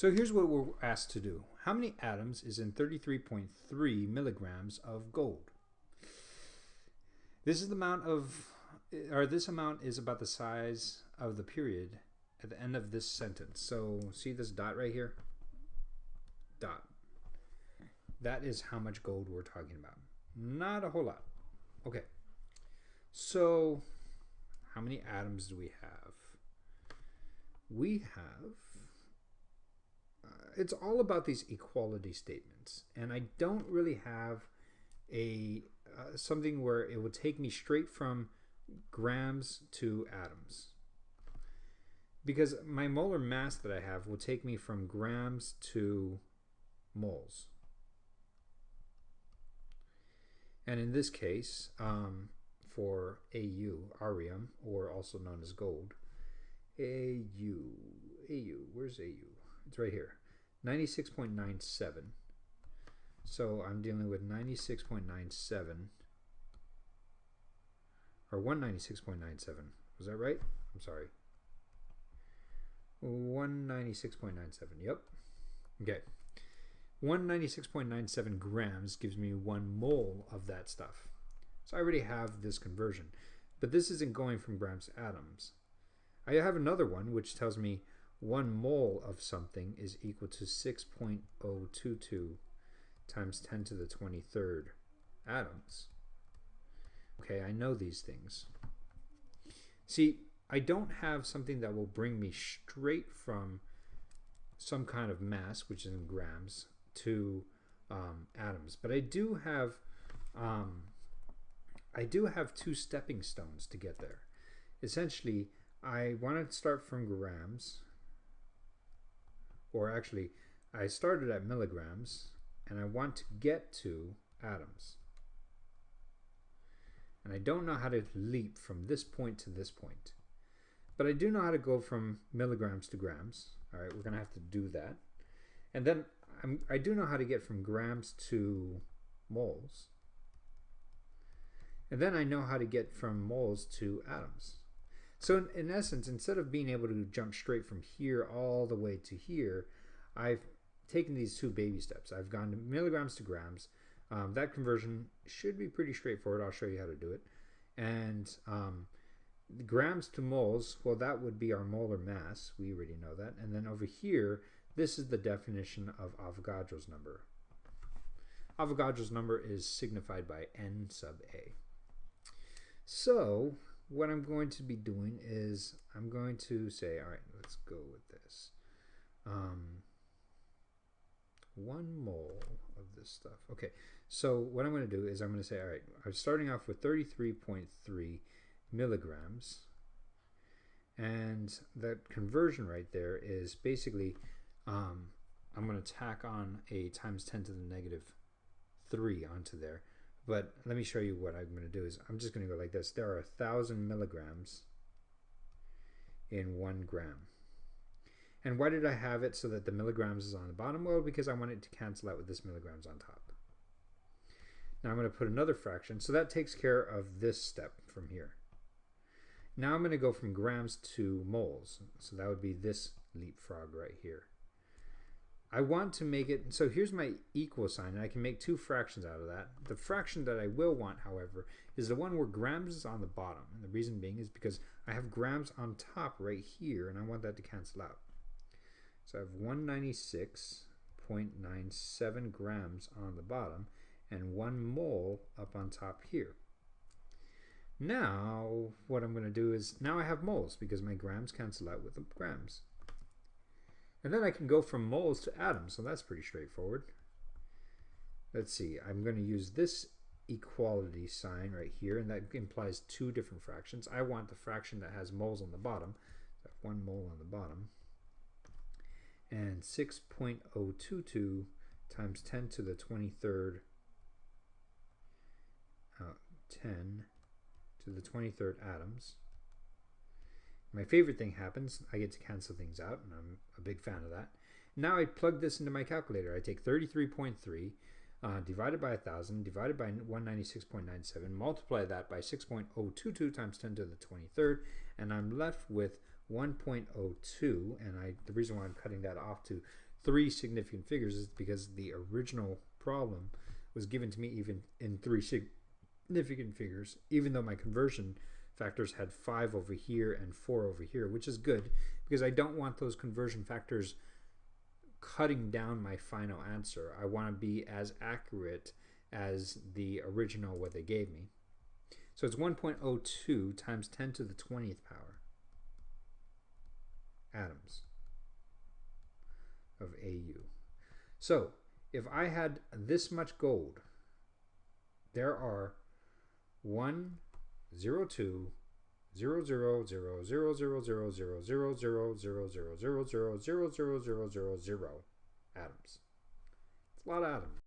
So here's what we're asked to do. How many atoms is in 33.3 milligrams of gold? This is the amount of, or this amount is about the size of the period at the end of this sentence. So see this dot right here? Dot. That is how much gold we're talking about. Not a whole lot. Okay. So how many atoms do we have? We have, it's all about these equality statements. And I don't really have a something where it would take me straight from grams to atoms. Because my molar mass that I have will take me from grams to moles. And in this case, for AU, arium, or also known as gold, AU, where's AU? It's right here, 96.97. So I'm dealing with 96.97, or 196.97. Was that right? I'm sorry. 196.97, yep. Okay. 196.97 grams gives me 1 mole of that stuff. So I already have this conversion. But this isn't going from grams to atoms. I have another one which tells me 1 mole of something is equal to 6.022 times 10 to the 23rd atoms. Okay, I know these things. See, I don't have something that will bring me straight from some kind of mass, which is in grams, to atoms. But I do have two stepping stones to get there. Essentially, I want to start from grams, or actually, I started at milligrams, and I want to get to atoms. And I don't know how to leap from this point to this point. But I do know how to go from milligrams to grams. All right, we're going to have to do that. And then I do know how to get from grams to moles. And then I know how to get from moles to atoms. So in essence, instead of being able to jump straight from here all the way to here, I've taken these two baby steps. I've gone to milligrams to grams. That conversion should be pretty straightforward. I'll show you how to do it. And grams to moles, well, that would be our molar mass. We already know that. And then over here, this is the definition of Avogadro's number. Avogadro's number is signified by N sub A. So what I'm going to be doing is I'm going to say, all right, let's go with this. 1 mole of this stuff. Okay, so what I'm going to do is I'm going to say, all right, I'm starting off with 33.3 milligrams, and that conversion right there is basically I'm going to tack on a times 10 to the negative 3 onto there. But let me show you what I'm going to do is I'm just going to go like this. There are 1,000 milligrams in 1 gram. And why did I have it so that the milligrams is on the bottom? Well, because I want it to cancel out with this milligrams on top. Now I'm going to put another fraction. So that takes care of this step from here. Now I'm going to go from grams to moles. So that would be this leapfrog right here. I want to make it, so here's my equal sign, and I can make 2 fractions out of that. The fraction that I will want, however, is the one where grams is on the bottom. And the reason being is because I have grams on top right here, and I want that to cancel out. So I have 196.97 grams on the bottom and 1 mole up on top here. Now what I'm going to do is, now I have moles because my grams cancel out with the grams. And then I can go from moles to atoms, so that's pretty straightforward. Let's see, I'm going to use this equality sign right here, and that implies 2 different fractions. I want the fraction that has moles on the bottom, so I have 1 mole on the bottom. And 6.022 times 10 to the 23rd, 10 to the 23rd atoms. My favorite thing happens. I get to cancel things out, and I'm a big fan of that. Now I plug this into my calculator. I take 33.3 divided by 1,000, divided by 196.97, multiply that by 6.022 times 10 to the 23rd, and I'm left with 1.02, and the reason why I'm cutting that off to 3 significant figures is because the original problem was given to me even in 3 significant figures, even though my conversion factors had 5 over here and 4 over here, which is good because I don't want those conversion factors cutting down my final answer. I want to be as accurate as the original what they gave me. So it's 1.02 times 10 to the 20th power atoms of AU. So if I had this much gold, there are 1, 0, 2, 0, 0, 0, 0, 0, 0, 0, 0, 0, 0, 0, 0, 0, 0, 0, 0, 0, 0 atoms. It's a lot of atoms.